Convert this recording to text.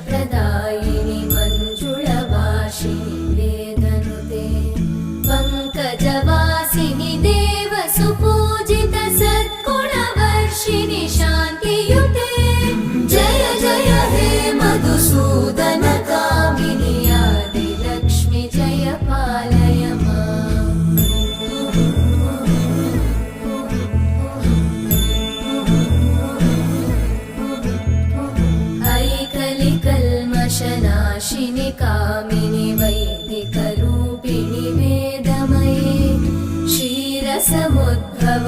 प्रदायिनि मञ्जुळवासिनि वेदनुते पङ्कजवासिनि देवसुपूजित सद्गुणवर्षिणि शान्तियुते जय जय हे मधुसूदन कामिनि आदिलक्ष्मि जय पालय माम् ऐकलिकल्मषनाशिनि कामिनि वैदिकरूपिणि वेदमये क्षीरसमुद्भव